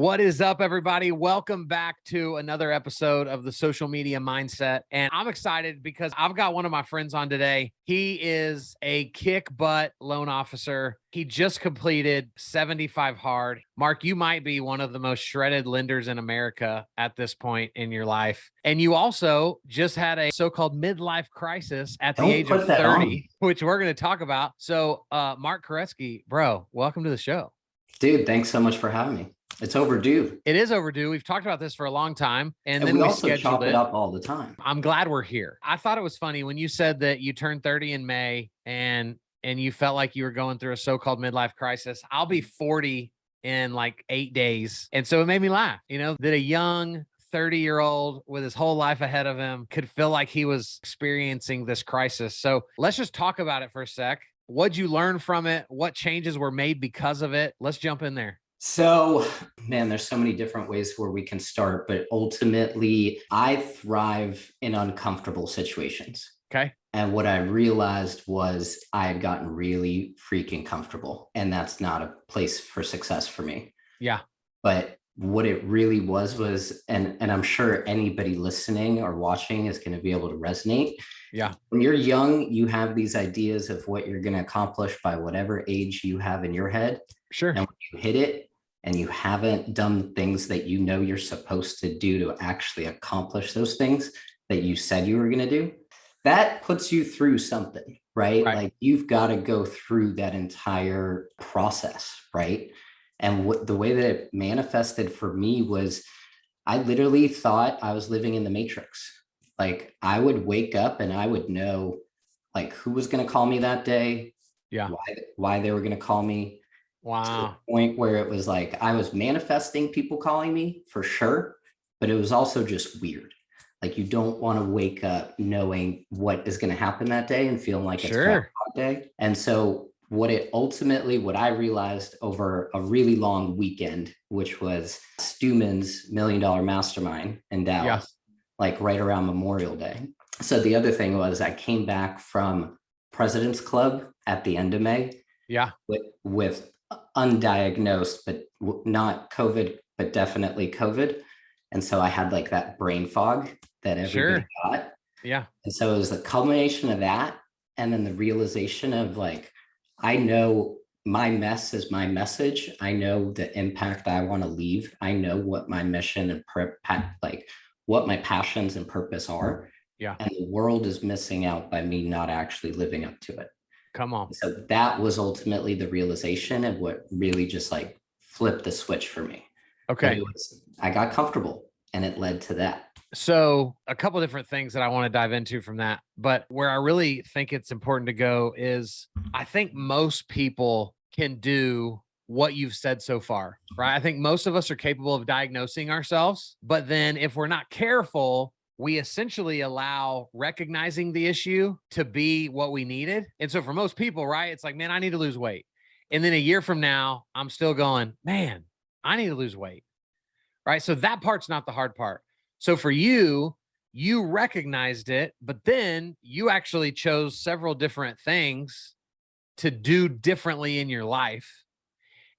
What is up, everybody? Welcome back to another episode of the Social Media Mindset. And I'm excited because I've got one of my friends on today. He is a kick butt loan officer. He just completed 75 hard. Mark, you might be one of the most shredded lenders in America at this point in your life. And you also just had a so-called midlife crisis at the age of 30, which we're going to talk about. So, Mark Karetskiy, bro, welcome to the show. Dude, thanks so much for having me. It's overdue. It is overdue. We've talked about this for a long time. And then we we also scheduled chop it up all the time. I'm glad we're here. I thought it was funny when you said that you turned 30 in May and you felt like you were going through a so-called midlife crisis. I'll be 40 in like 8 days. And so it made me laugh, that a young 30-year-old with his whole life ahead of him could feel like he was experiencing this crisis. So let's just talk about it for a sec. What'd you learn from it? What changes were made because of it? Let's jump in there. So, man, there's so many different ways where we can start, but ultimately I thrive in uncomfortable situations. Okay. And what I realized was I had gotten really freaking comfortable, and that's not a place for success for me. Yeah. But what it really was, and I'm sure anybody listening or watching is going to be able to resonate. Yeah. When you're young, you have these ideas of what you're going to accomplish by whatever age you have in your head. Sure. And when you hit it and you haven't done things that you know you're supposed to do to actually accomplish those things that you said you were going to do, that puts you through something, right? Like you've got to go through that entire process, right? And the way that it manifested for me was I literally thought I was living in the Matrix. Like I would wake up and I would know like who was going to call me that day. Yeah. Why they were going to call me. Wow. To the point where it was like I was manifesting people calling me for sure, but it was also just weird. Like you don't want to wake up knowing what is going to happen that day and feeling like it's a day. And so what I realized over a really long weekend, which was Stuman's $1 Million Mastermind in Dallas, like right around Memorial Day. So the other thing was I came back from President's Club at the end of May. Yeah. With undiagnosed, but not COVID, but definitely COVID. And so I had like that brain fog that everybody got. Yeah. And so it was a culmination of that. And then the realization of like, I know my mess is my message. I know the impact I want to leave. I know what my mission and what my passions and purpose are. Yeah. And the world is missing out by me not actually living up to it. Come on. So that was ultimately the realization of what really just like flipped the switch for me. Okay. I got comfortable and it led to that. So a couple of different things that I want to dive into from that, but where I really think it's important to go is I think most people can do what you've said so far, right? I think most of us are capable of diagnosing ourselves, but then if we're not careful, we essentially allow recognizing the issue to be what we needed. And so for most people, right, it's like, man, I need to lose weight. And then a year from now, I'm still going, man, I need to lose weight, right? So that part's not the hard part. So for you, you recognized it, but then you actually chose several different things to do differently in your life.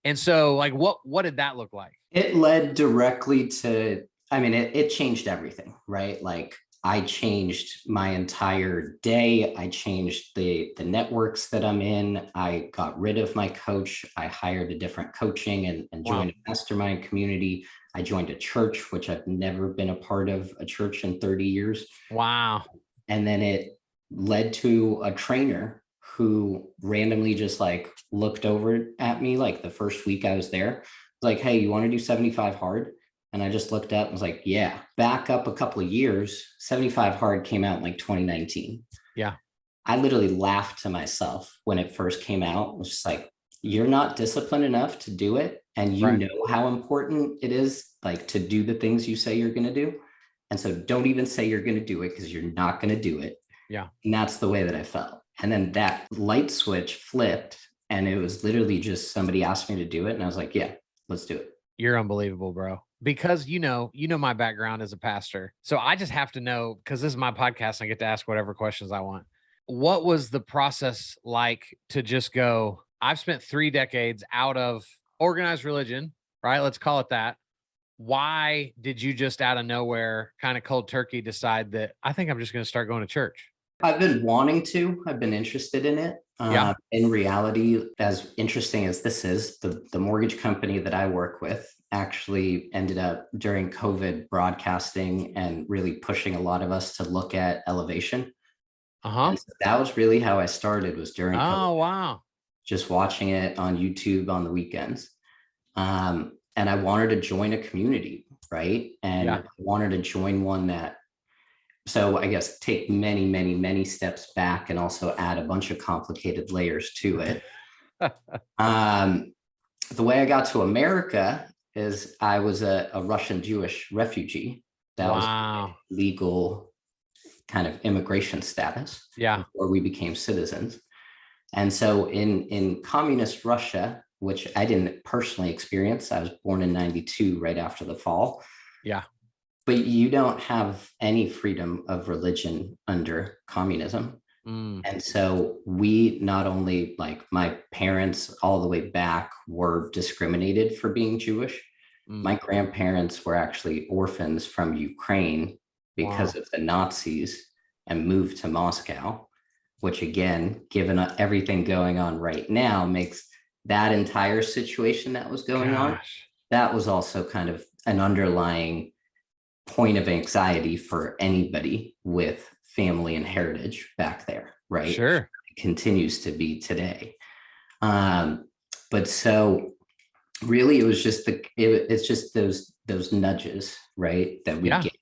And so like, what did that look like? It led directly to, it changed everything, right? Like I changed my entire day. I changed the networks that I'm in. I got rid of my coach. I hired a different coaching and joined a mastermind community. I joined a church, which I've never been a part of a church in 30 years. Wow. And then it led to a trainer who randomly just like looked over at me like the first week I was there. Like, hey, you want to do 75 hard? And I just looked up and was like, yeah. Back up a couple of years, 75 hard came out in like 2019. Yeah. I literally laughed to myself when it first came out. It was just like, you're not disciplined enough to do it. And you know how important it is like to do the things you say you're going to do. And so don't even say you're going to do it because you're not going to do it. Yeah. And that's the way that I felt. And then that light switch flipped and it was literally just somebody asked me to do it. And I was like, yeah, let's do it. You're unbelievable, bro. Because you know my background as a pastor. So I just have to know, because this is my podcast, and I get to ask whatever questions I want. What was the process like to just go, I've spent 3 decades out of organized religion, right? Let's call it that. why did you just out of nowhere kind of cold turkey decide that I think I'm just going to start going to church? I've been wanting to. I've been interested in it. Yeah. In reality, as interesting as this is, the mortgage company that I work with actually ended up during COVID broadcasting and really pushing a lot of us to look at elevation. Uh-huh. And so that was really how I started, was during COVID, Oh, wow. just watching it on YouTube on the weekends. And I wanted to join a community, right? And Yeah. I wanted to join one that, so I guess take many, many, many steps back and also add a bunch of complicated layers to it. The way I got to America is I was a Russian Jewish refugee. That was Wow. legal kind of immigration status Yeah. before we became citizens. And so in communist Russia, which I didn't personally experience, I was born in 92, right after the fall. Yeah. But you don't have any freedom of religion under communism. Mm. And so we not only, like, my parents all the way back were discriminated for being Jewish. My grandparents were actually orphans from Ukraine because Wow. of the Nazis and moved to Moscow, which again, given everything going on right now, makes that entire situation that was going on, Gosh. that was also kind of an underlying point of anxiety for anybody with family and heritage back there, right? Sure. It continues to be today. But so really it was just it's just those nudges, right, that we Yeah. get,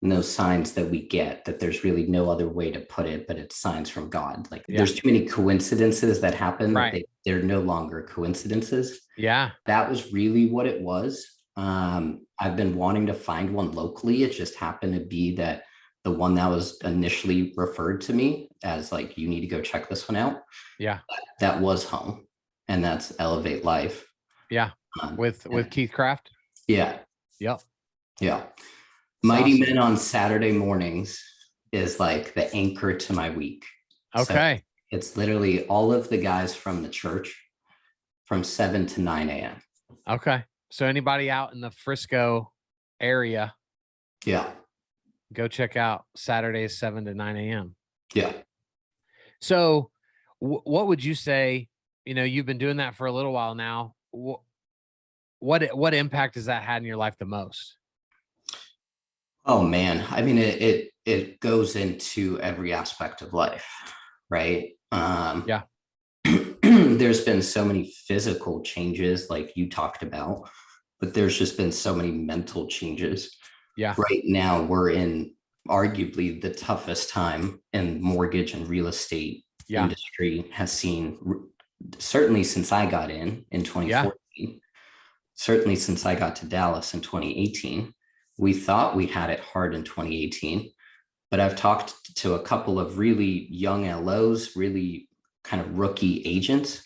and those signs that we get, that there's really no other way to put it, but it's signs from God. Like, Yeah. there's too many coincidences that happen that Right. they're no longer coincidences. Yeah. That was really what it was. I've been wanting to find one locally. It just happened to be that the one that was initially referred to me as, like, you need to go check this one out, Yeah. that was home, and that's Elevate Life. Yeah. With Keith Craft. Yeah. Yep. Yeah. It's Mighty awesome. Men on Saturday mornings is like the anchor to my week. Okay. So it's literally all of the guys from the church from 7 to 9 a.m. Okay. So anybody out in the Frisco area, Yeah. go check out Saturdays 7 to 9 a.m. Yeah. So what would you say, you've been doing that for a little while now. What impact has that had in your life the most? Oh man. I mean, it goes into every aspect of life, right? Yeah. There's been so many physical changes like you talked about, but there's just been so many mental changes. Yeah. Right now we're in arguably the toughest time in mortgage and real estate industry has seen, certainly since I got in 2014, certainly since I got to Dallas in 2018. We thought we had it hard in 2018, but I've talked to a couple of really young LOs, really kind of rookie agents.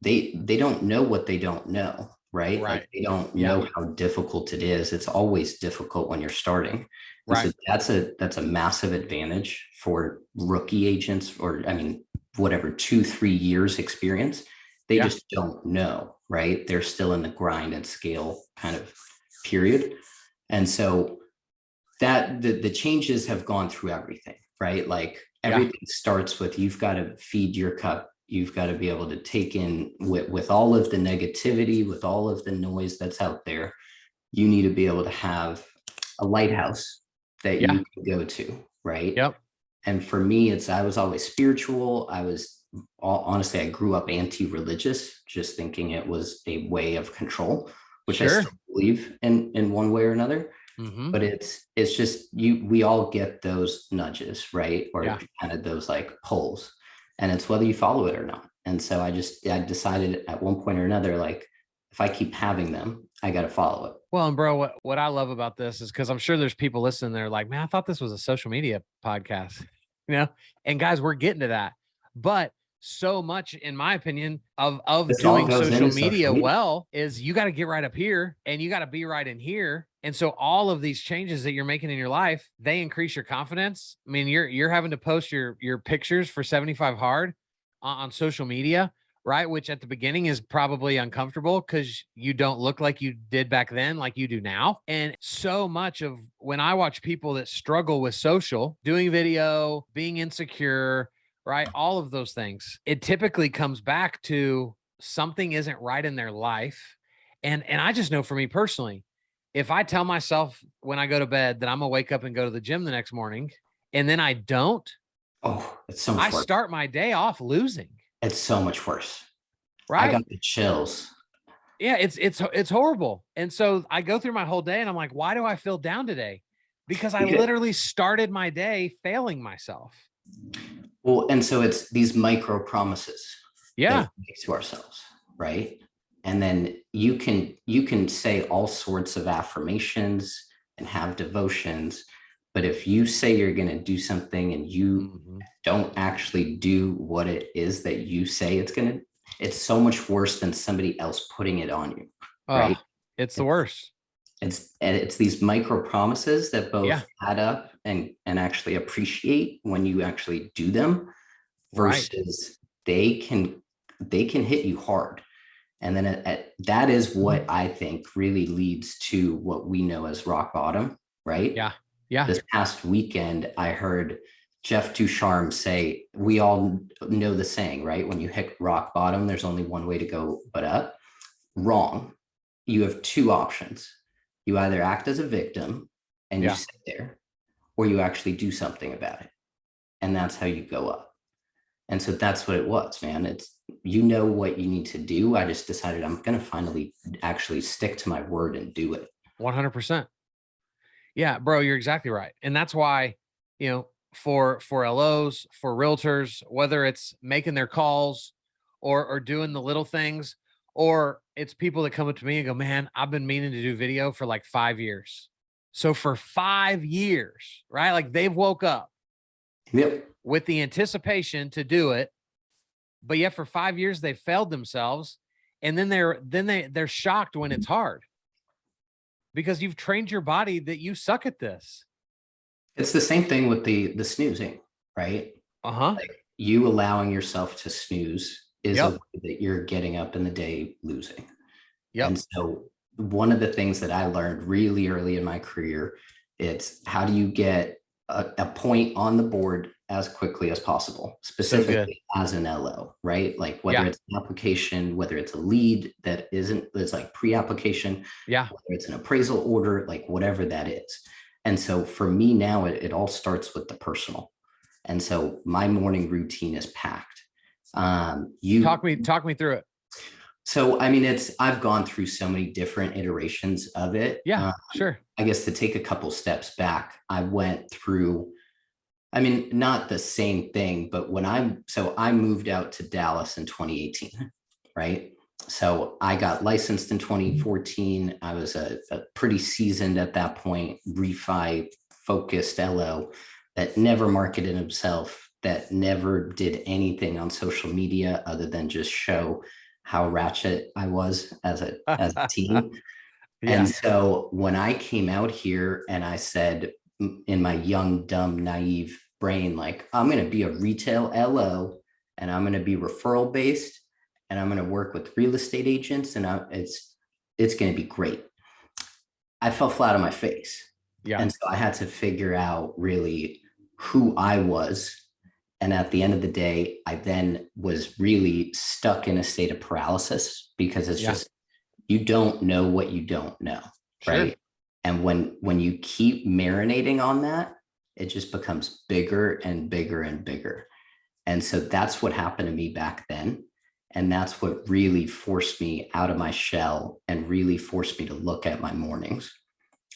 They don't know what they don't know, right? Like, they don't know how difficult it is. It's always difficult when you're starting. And so that's a massive advantage for rookie agents, or I mean, whatever, 2-3 years experience. They just don't know, right? They're still in the grind and scale kind of period. And so that the changes have gone through everything, right? Like, everything starts with, you've got to feed your cup. You've got to be able to take in with all of the negativity, with all of the noise that's out there. You need to be able to have a lighthouse that you can go to, right? Yep. And for me, I was always spiritual. Honestly, I grew up anti-religious, just thinking it was a way of control, which I still believe in one way or another. But it's just we all get those nudges, right? Or kind of those like pulls, and it's whether you follow it or not. And so I decided at one point or another, like, if I keep having them, I got to follow it. Well, and bro, what I love about this is, because I'm sure there's people listening there like, man, I thought this was a social media podcast, and guys, we're getting to that. But so much, in my opinion, of doing social media well is you got to get right up here and you got to be right in here. And so all of these changes that you're making in your life, they increase your confidence. I mean, you're having to post your pictures for 75 hard on social media. right? Which at the beginning is probably uncomfortable because you don't look like you did back then, like you do now. And so much of when I watch people that struggle with social, doing video, being insecure, right? All of those things, it typically comes back to something isn't right in their life. And I just know for me personally, if I tell myself when I go to bed that I'm gonna wake up and go to the gym the next morning, and then I don't, Oh, it's so I much worse. start my day off losing, It's so much worse. I right? got the chills. Yeah, it's horrible. And so I go through my whole day and I'm like, why do I feel down today? Because I Because, literally started my day failing myself. well, and so it's these micro promises that Yeah, we make to ourselves, right? And then you can say all sorts of affirmations and have devotions, but if you say you're going to do something and you mhm. don't actually do what it is that you say it's going to, it's so much worse than somebody else putting it on you, right? Oh, it's the It's worst. it's these micro promises that Yeah, both add up and actually appreciate when you actually do them right. versus they can they can hit you hard. And then that is what I think really leads to what we know as rock bottom, right? Yeah, yeah, This past weekend, I heard Jeff Ducharme say, we all know the saying, right? When you hit rock bottom, there's only one way to go but up. Wrong. You have two options. You either act as a victim and you yeah. sit there, or you actually do something about it. And that's how you go up. And so that's what it was, man. It's, you know what you need to do. I just decided I'm going to finally actually stick to my word and do it. 100%. Yeah, bro, you're exactly right. And that's why, for LOs, for realtors, whether it's making their calls or doing the little things, or it's people that come up to me and go, "Man, I've been meaning to do video for like 5 years." So for 5 years, right? Like they've woke up Yep. with the anticipation to do it, but yet for 5 years they failed themselves, and then they're shocked when it's hard because you've trained your body that you suck at this. It's the same thing with the snoozing, right? Uh-huh. Like, you allowing yourself to snooze is a Yep. way that you're getting up in the day losing. Yep. And so one of the things that I learned really early in my career, it's how do you get a point on the board as quickly as possible, So good. specifically as an LO, right? Like whether Yeah. it's an application, whether it's a lead that isn't, that's like pre-application, Yeah. whether it's an appraisal order, like whatever that is. And so for me now, it all starts with the personal. And so my morning routine is packed. You Talk me through it. So, I mean, I've gone through so many different iterations of it. Yeah, sure. I guess to take a couple steps back, I went through, I mean, not the same thing, but so I moved out to Dallas in 2018, right? So I got licensed in 2014. I was a pretty seasoned at that point, refi focused LO that never marketed himself, that never did anything on social media other than just show how ratchet I was as a teen. And Yeah. so when I came out here and I said in my young, dumb, naive brain, like, I'm going to be a retail LO and I'm going to be referral based and I'm going to work with real estate agents and it's going to be great. I fell flat on my face. Yeah. And so I had to figure out really who I was. And at the end of the day, I then was really stuck in a state of paralysis because it's Yeah. just, you don't know what you don't know, Sure. right? And when you keep marinating on that, it just becomes bigger and bigger and bigger. And so that's what happened to me back then. And that's what really forced me out of my shell and really forced me to look at my mornings.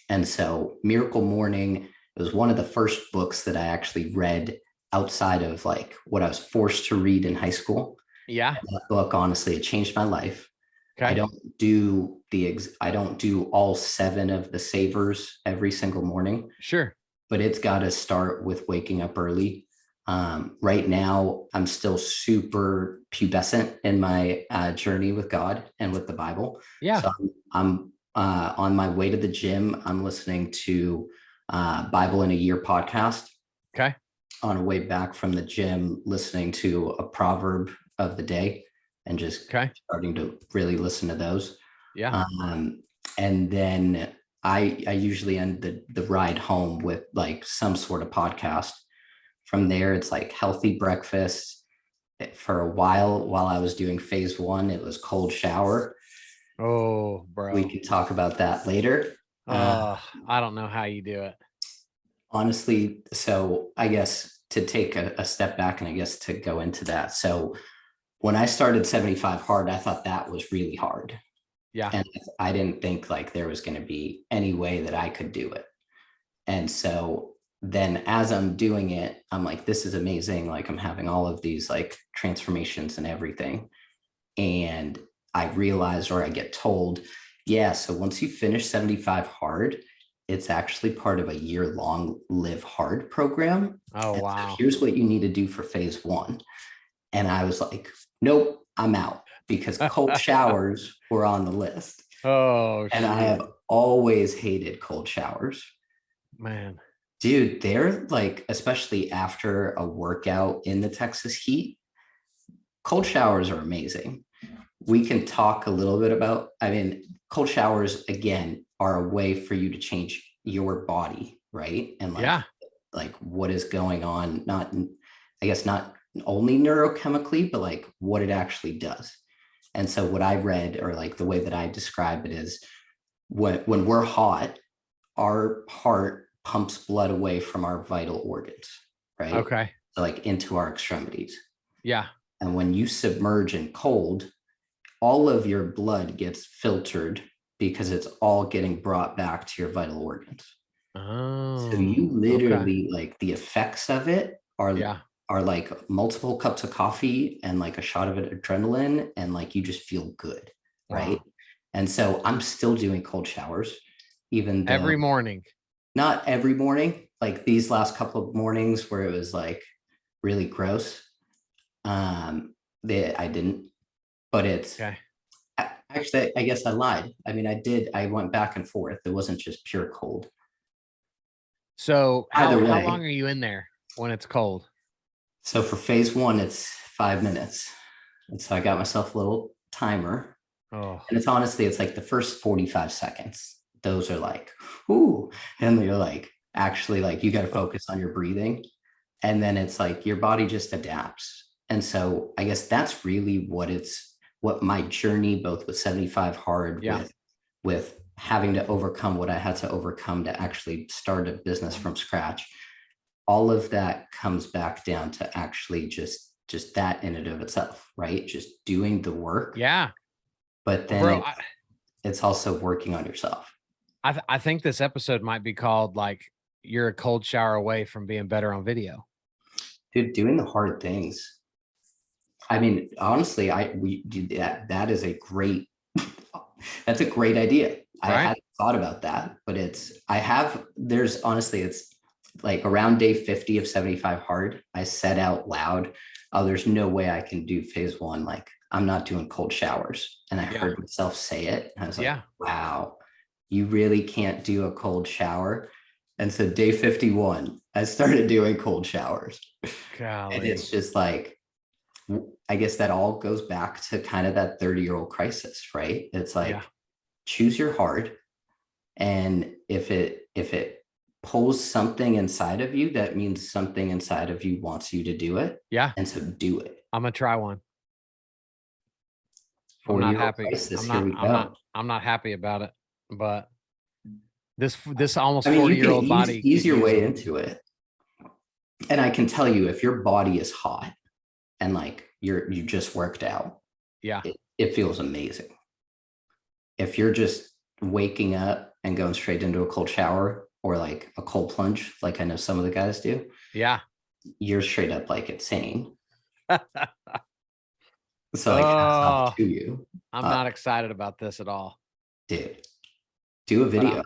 And so Miracle Morning was one of the first books that I actually read outside of like what I was forced to read in high school. Yeah. And that book, honestly, it changed my life. I Okay. don't do I don't do all 7 of the savers every single morning, Sure. but it's got to start with waking up early. Right now, I'm still super pubescent in my journey with God and with the Bible. Yeah. So I'm on my way to the gym. I'm listening to Bible in a Year podcast. Okay. On a way back from the gym, listening to a proverb of the day. and just Okay. starting to really listen to those. Yeah. And then I usually end the ride home with like some sort of podcast. From there, it's like healthy breakfast. For a while I was doing phase 1, it was cold shower. Oh, bro. We can talk about that later. I don't know how you do it. Honestly, so I guess to take a step back and I guess to go into that. So when I started 75 hard, I thought that was really hard. Yeah. And I didn't think like there was going to be any way that I could do it. And so then as I'm doing it, I'm like, this is amazing. Like I'm having all of these like transformations and everything. And I realized, or I get told, yeah, so once you finish 75 hard, it's actually part of a year-long Live Hard program. Oh, and wow. So here's what you need to do for phase 1. And I was like, nope, I'm out, because cold showers were on the list. Oh, and I have always hated cold showers. Man. Dude, they're like, especially after a workout in the Texas heat, cold showers are amazing. We can talk a little bit about, I mean, cold showers, again, are a way for you to change your body, right? And like what is going on, not, I guess, not only neurochemically, but like what it actually does. And so what I read, or like the way that I describe it, is when we're hot, our heart pumps blood away from our vital organs, right? Okay. So like into our extremities. Yeah. And when you submerge in cold, all of your blood gets filtered because it's all getting brought back to your vital organs. Oh. So you literally, like, the effects of it are like multiple cups of coffee and like a shot of adrenaline, and like you just feel good, right? Wow. And so I'm still doing cold showers, even though every morning. Not every morning, like these last couple of mornings where it was like really gross. I didn't, but it's okay. Actually, I guess I lied. I mean, I went back and forth. It wasn't just pure cold. So how long are you in there when it's cold? So for phase 1, it's 5 minutes. And so I got myself a little timer. Oh. And it's honestly, it's like the first 45 seconds. Those are like, ooh. And you're like, actually, like you got to focus on your breathing. And then it's like your body just adapts. And so I guess that's really what my journey, both with 75 hard, with having to overcome what I had to overcome to actually start a business from scratch. All of that comes back down to actually just that in and of itself, right? Just doing the work. Yeah. But then it's also working on yourself. I think this episode might be called like, you're a cold shower away from being better on video. Dude, doing the hard things. I mean, honestly, that is that's a great idea. Right? I hadn't thought about that, but it's like around day 50 of 75 hard, I said out loud, oh, there's no way I can do phase 1. Like I'm not doing cold showers. And I heard myself say it. And I was like, wow, you really can't do a cold shower. And so day 51, I started doing cold showers. Golly. And it's just like, I guess that all goes back to kind of that 30-year-old crisis, right? It's like, choose your hard. And if it pulls something inside of you, that means something inside of you wants you to do it. Yeah. And so do it. I'm going to try one. I'm not happy. I'm not happy about it, but this almost 40-year-old body. Ease your way into it. And I can tell you, if your body is hot and like you just worked out, it feels amazing. If you're just waking up and going straight into a cold shower or like a cold plunge, like I know some of the guys do, you're straight up like insane. So like, hats off to you. I'm not excited about this at all. Dude, do a video.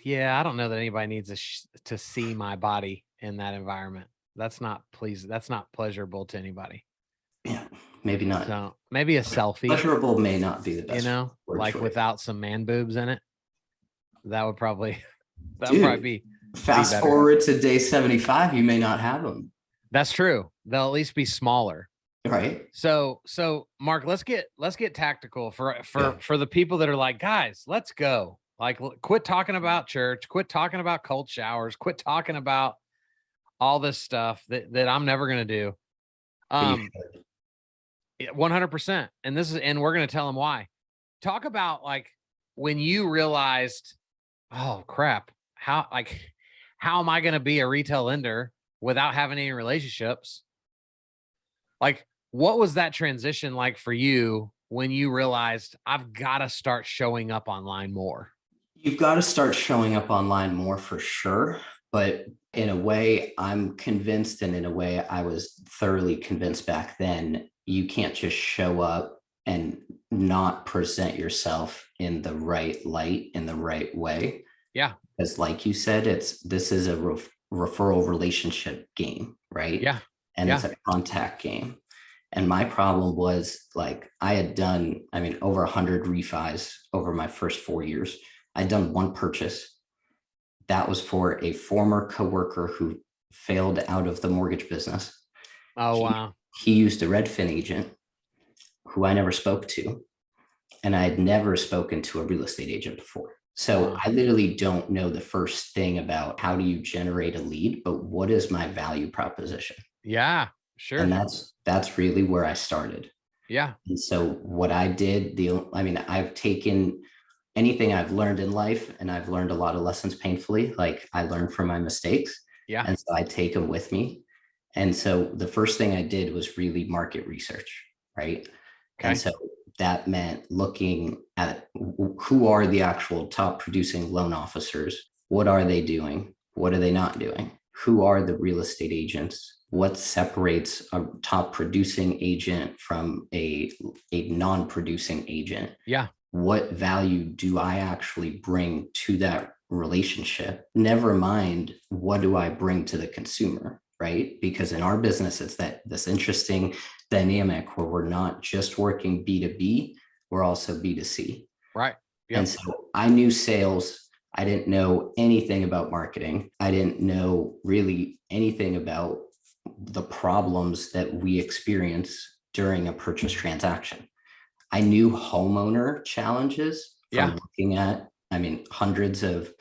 I don't know that anybody needs to see my body in that environment. That's not pleasurable to anybody. Yeah, maybe not. So maybe a selfie. Pleasurable may not be the best. Like without some man boobs in it. That would probably be. Fast forward to day 75, you may not have them. That's true. They'll at least be smaller. Right. So Mark, let's get tactical Yeah. for the people that are like, guys, let's go. Like, quit talking about church, quit talking about cold showers, quit talking about all this stuff that I'm never gonna do. But you Um, 100%. And we're gonna tell them why. Talk about like when you realized, oh crap, how am I gonna be a retail lender without having any relationships? Like, what was that transition like for you when you realized I've got to start showing up online more? You've got to start showing up online more for sure. But in a way, I'm convinced, and in a way, I was thoroughly convinced back then, you can't just show up and not present yourself in the right light, in the right way. Yeah. Because, like you said, this is a referral relationship game, right? Yeah. And it's Yeah. a contact game. And my problem was like I had done, I mean, over 100 refis over my first 4 years. I'd done one purchase. That was for a former coworker who failed out of the mortgage business. Oh, He, wow. he used a Redfin agent who I never spoke to, and I had never spoken to a real estate agent before. So Wow. I literally don't know the first thing about how do you generate a lead, but what is my value proposition? Yeah. And Sure. that's really where I started. Yeah. And so what I did, I mean, I've taken anything I've learned in life, and I've learned a lot of lessons painfully. Like I learned from my mistakes. Yeah. And so I take them with me. And so the first thing I did was really market research, right? And Okay. so that meant looking at who are the actual top producing loan officers? What are they doing? What are they not doing? Who are the real estate agents? What separates a top producing agent from a non-producing agent? Yeah. What value do I actually bring to that relationship? Never mind, what do I bring to the consumer, right? Because in our business, it's this interesting dynamic where we're not just working B2B, we're also B2C. Right. And Yep. so I knew sales. I didn't know anything about marketing. I didn't know really anything about the problems that we experience during a purchase transaction. I knew homeowner challenges from Yeah. looking at, I mean, hundreds of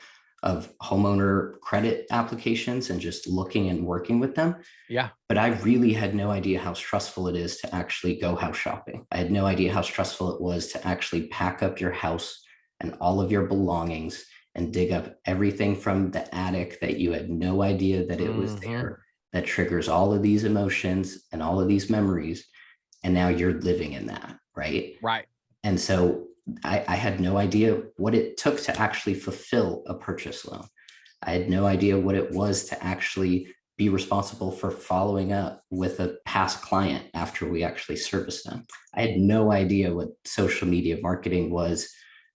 homeowner credit applications and just looking and working with them. Yeah. But I really had no idea how stressful it is to actually go house shopping. I had no idea how stressful it was to actually pack up your house and all of your belongings and dig up everything from the attic that you had no idea that it was Mm-hmm. there, that triggers all of these emotions and all of these memories. And now you're living in that, right? Right. And so I had no idea what it took to actually fulfill a purchase loan. I had no idea what it was to actually be responsible for following up with a past client after we actually serviced them. I had no idea what social media marketing was.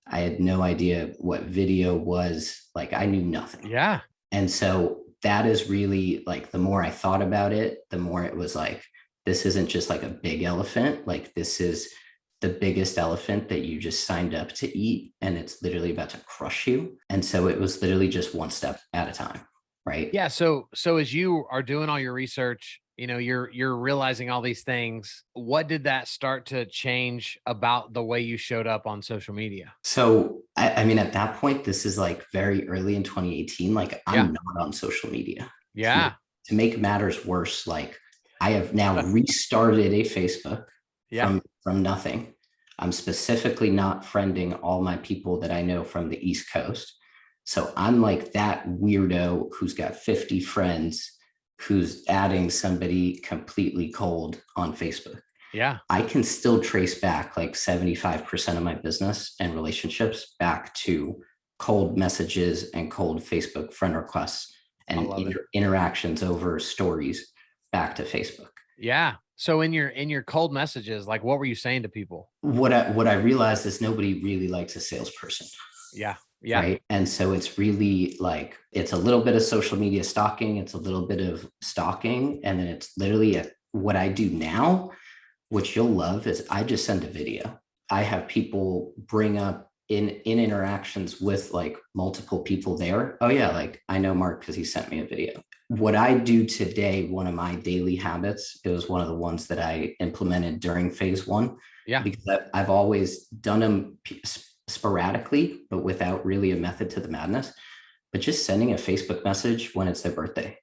I had no idea what video was. Like I knew nothing. Yeah. And so that is really like the more I thought about it, the more it was like, this isn't just like a big elephant. Like this is the biggest elephant that you just signed up to eat, and it's literally about to crush you. And so it was literally just one step at a time, right? Yeah. So as you are doing all your research, you're realizing all these things. What did that start to change about the way you showed up on social media? So I mean, at that point, this is like very early in 2018. Like Yeah. I'm not on social media. Yeah. To make matters worse, like I have now restarted a Facebook Yeah. from nothing. I'm specifically not friending all my people that I know from the East Coast. So I'm like that weirdo who's got 50 friends who's adding somebody completely cold on Facebook. Yeah. I can still trace back like 75% of my business and relationships back to cold messages and cold Facebook friend requests I and love it. interactions over stories back to Facebook. Yeah. So in your cold messages, like what were you saying to people? What I realized is nobody really likes a salesperson. Yeah. Yeah. Right. And so it's really like it's a little bit of social media stalking, it's a little bit of stalking, and then it's literally what I do now, which you'll love, is I just send a video. I have people bring up in interactions with like multiple people there. Oh yeah, like I know Mark because he sent me a video. what I do today, one of my daily habits, it was one of the ones that I implemented during phase one, Yeah. because I've always done them sporadically, but without really a method to the madness. But just sending a Facebook message when it's their birthday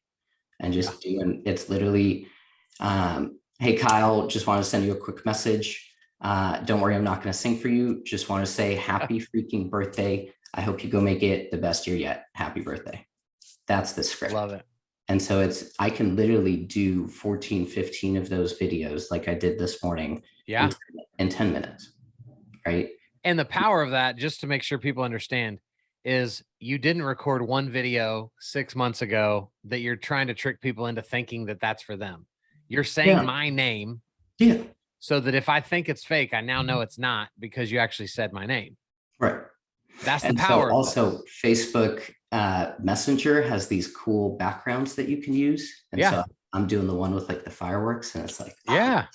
and just doing, it's literally, hey, Kyle, just want to send you a quick message. Don't worry, I'm not going to sing for you. Just want to say happy freaking birthday. I hope you go make it the best year yet. Happy birthday. That's the script. Love it. And so I can literally do 14, 15 of those videos like I did this morning in 10 minutes, right? And the power of that, just to make sure people understand, is you didn't record one video 6 months ago that you're trying to trick people into thinking that that's for them. You're saying my name. Yeah. So that if I think it's fake, I now know it's not, because you actually said my name. Right. That's the power. So also Facebook Messenger has these cool backgrounds that you can use. And so I'm doing the one with like the fireworks, and it's like, yeah.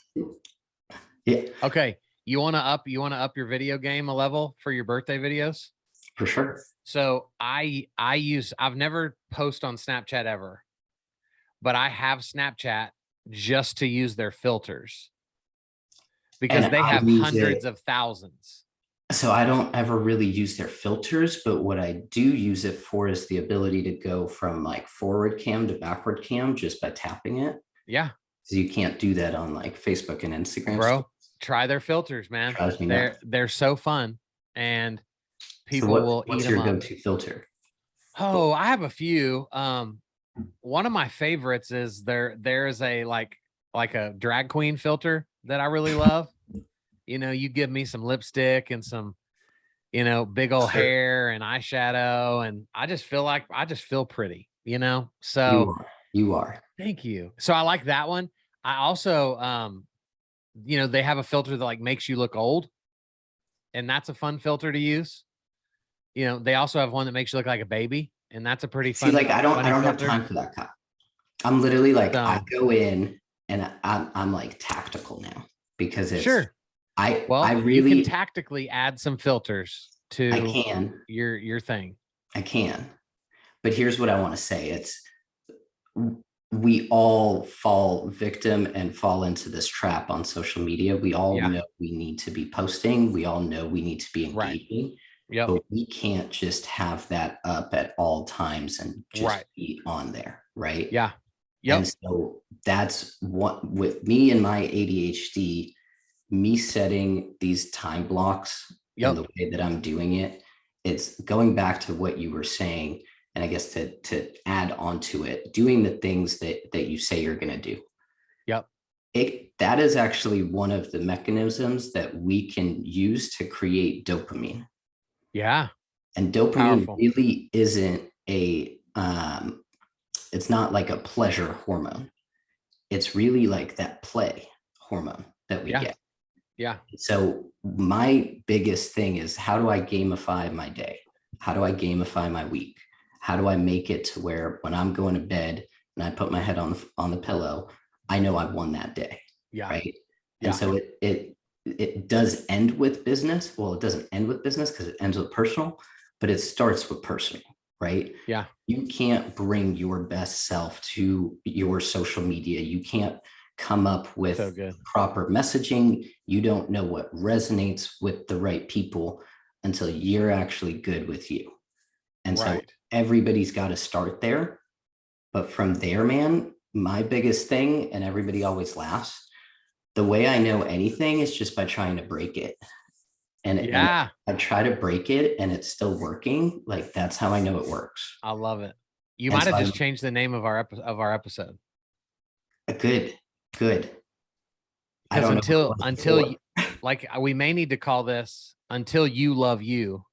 Okay. You want to up your video game a level for your birthday videos? For sure. So I've never posted on Snapchat ever, but I have Snapchat just to use their filters, because they have hundreds of thousands. So I don't ever really use their filters, but what I do use it for is the ability to go from like forward cam to backward cam just by tapping it. Yeah. So you can't do that on like Facebook and Instagram. Bro, try their filters, man. They're so fun, and people will eat them up. What's your go-to filter? Oh, I have a few. One of my favorites is there's a like a drag queen filter that I really love. You know, you give me some lipstick and some, you know, big old hair and eyeshadow, and I just feel pretty, you know? So you are. Thank you. So I like that one. I also, you know, they have a filter that like makes you look old, and that's a fun filter to use. You know, they also have one that makes you look like a baby, and that's a pretty fun. See, like I don't have time for that, Kyle. I'm literally like, I go in and I'm like tactical now, because it's I really you can tactically add some filters to your thing. I can. But here's what I want to say. It's we all fall victim and fall into this trap on social media. We all know we need to be posting. We all know we need to be engaging. Right. But we can't just have that up at all times and just be on there. Right. Yeah. And so that's what, with me and my ADHD, me setting these time blocks in the way that I'm doing it, it's going back to what you were saying. And I guess to add on to it, doing the things that you say you're going to do. Yep. That is actually one of the mechanisms that we can use to create dopamine. Yeah. And dopamine really isn't it's not like a pleasure hormone. It's really like that play hormone that we get. Yeah. So my biggest thing is, how do I gamify my day? How do I gamify my week? How do I make it to where when I'm going to bed and I put my head on the pillow, I know I won that day. Yeah. Right. And so it does end with business. Well, it doesn't end with business because it ends with personal, but it starts with personal. Right. Yeah. You can't bring your best self to your social media. You can't come up with proper messaging. You don't know what resonates with the right people until you're actually good with you. And so everybody's got to start there. But from there, man, my biggest thing, and everybody always laughs, the way I know anything is just by trying to break it. And I try to break it and it's still working. Like, that's how I know it works. I love it. You might have just changed the name of our episode. Good. Because until like, we may need to call this "Until You Love You,"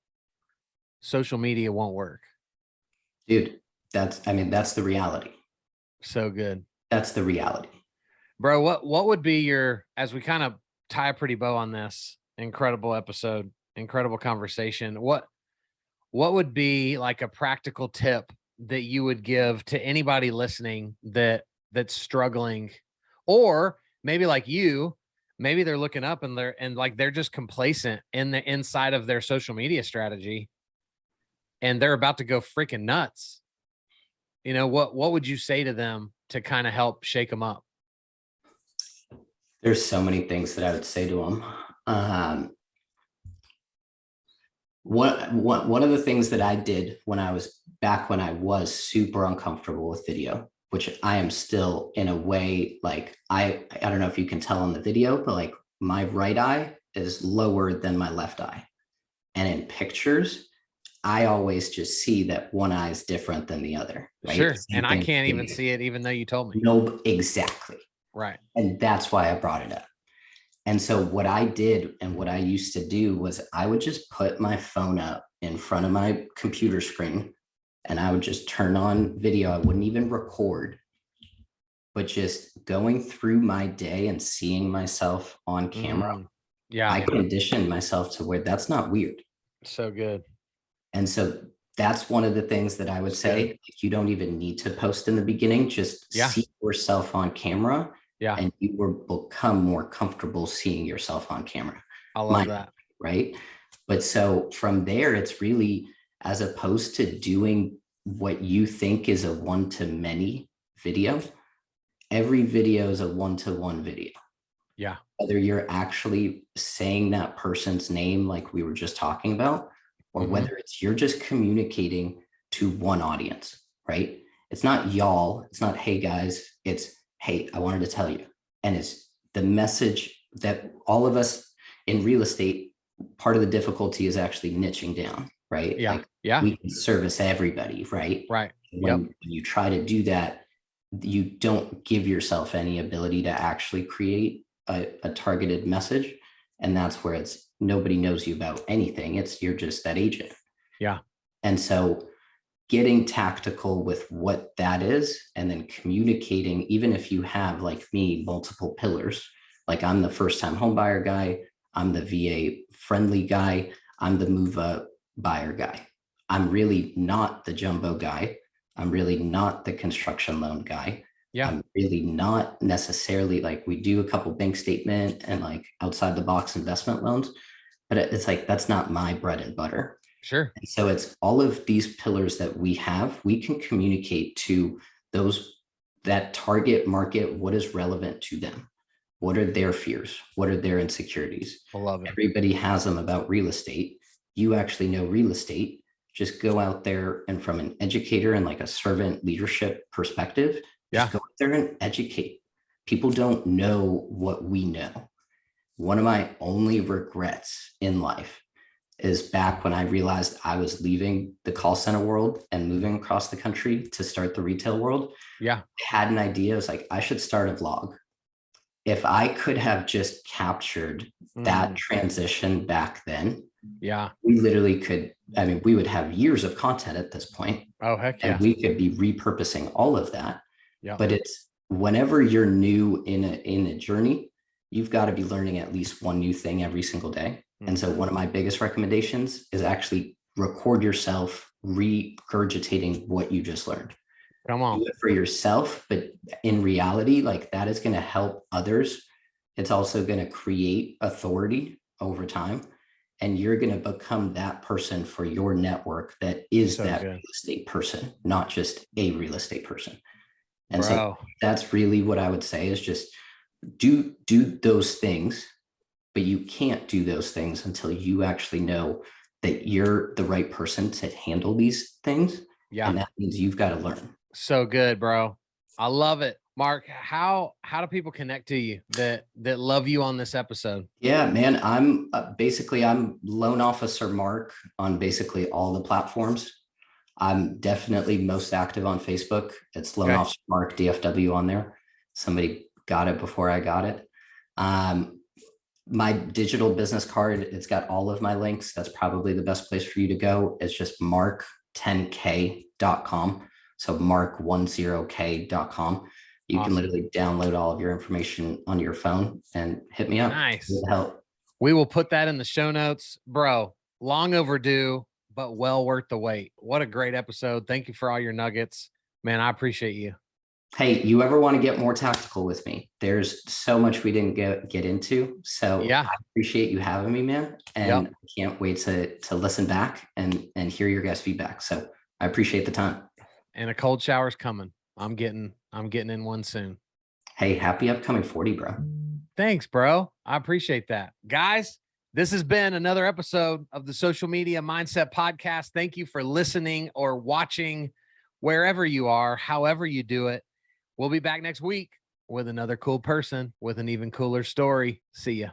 social media won't work. Dude, that's the reality. So good. That's the reality. Bro, what would be your, as we kind of tie a pretty bow on this incredible episode, incredible conversation, what would be like a practical tip that you would give to anybody listening that's struggling, or maybe like you, maybe they're looking up and they're just complacent in the inside of their social media strategy and they're about to go freaking nuts. what would you say to them to kind of help shake them up? There's so many things that I would say to them. One of the things that I did when I was super uncomfortable with video, which I am still in a way, like I don't know if you can tell in the video, but like my right eye is lower than my left eye. And in pictures, I always just see that one eye is different than the other. Right? Sure. Same And I thing can't with even video. see it, even though you told me. No, exactly. Right. And that's why I brought it up. And so what I did and what I used to do was I would just put my phone up in front of my computer screen and I would just turn on video. I wouldn't even record, but just going through my day and seeing myself on camera. Yeah. I conditioned myself to where that's not weird. So good. And so that's one of the things that I would say. You don't even need to post in the beginning. Just see yourself on camera. Yeah. And you will become more comfortable seeing yourself on camera. I love that. Right. But so from there, it's really, as opposed to doing what you think is a one-to-many video, every video is a one-to-one video. Yeah. Whether you're actually saying that person's name, like we were just talking about, or whether it's you're just communicating to one audience, right? It's not y'all, it's not, hey guys, it's, hey, I wanted to tell you. And it's the message that all of us in real estate, part of the difficulty is actually niching down, right? Yeah. Like yeah. we can service everybody, right? Right. When you try to do that, you don't give yourself any ability to actually create a targeted message. And that's where it's nobody knows you about anything. It's you're just that agent. Yeah. And so getting tactical with what that is and then communicating, even if you have, like me, multiple pillars, like I'm the first time home buyer guy, I'm the VA friendly guy, I'm the move up buyer guy. I'm really not the jumbo guy. I'm really not the construction loan guy. Yeah. I'm really not necessarily, like, we do a couple bank statement and like outside the box investment loans, but it's like, that's not my bread and butter. Sure. And so it's all of these pillars that we have, we can communicate to that target market, what is relevant to them. What are their fears? What are their insecurities? I love it. Everybody has them about real estate. You actually know real estate. Just go out there and from an educator and like a servant leadership perspective, just go out there and educate. People don't know what we know. One of my only regrets in life is back when I realized I was leaving the call center world and moving across the country to start the retail world. Yeah. I had an idea. I was like, I should start a vlog. If I could have just captured that transition back then, we literally could, I mean, we would have years of content at this point. Oh, heck yeah. And we could be repurposing all of that. Yeah. But it's whenever you're new in a journey, you've got to be learning at least one new thing every single day. And so one of my biggest recommendations is actually record yourself regurgitating what you just learned. Come on. Do it for yourself, but in reality, like that is going to help others. It's also going to create authority over time. And you're going to become that person for your network that is that real estate person, not just a real estate person. And so that's really what I would say is just do those things, but you can't do those things until you actually know that you're the right person to handle these things. Yeah. And that means you've got to learn. So good, bro. I love it. Mark, how do people connect to you that love you on this episode? Yeah, man, I'm I'm loan officer Mark on basically all the platforms. I'm definitely most active on Facebook. It's loan officer Mark DFW on there. Somebody got it before I got it. My digital business card, it's got all of my links. That's probably the best place for you to go. It's just mark10k.com. So mark10k.com. You can literally download all of your information on your phone and hit me up. Nice. Help. We will put that in the show notes, bro. Long overdue, but well worth the wait. What a great episode. Thank you for all your nuggets, man. I appreciate you. Hey, you ever want to get more tactical with me? There's so much we didn't get into. So I appreciate you having me, man. And I can't wait to listen back and hear your guys' feedback. So I appreciate the time. And a cold shower's coming. I'm getting in one soon. Hey, happy upcoming 40, bro. Thanks, bro. I appreciate that. Guys, this has been another episode of the Social Media Mindset Podcast. Thank you for listening or watching wherever you are, however you do it. We'll be back next week with another cool person with an even cooler story. See ya.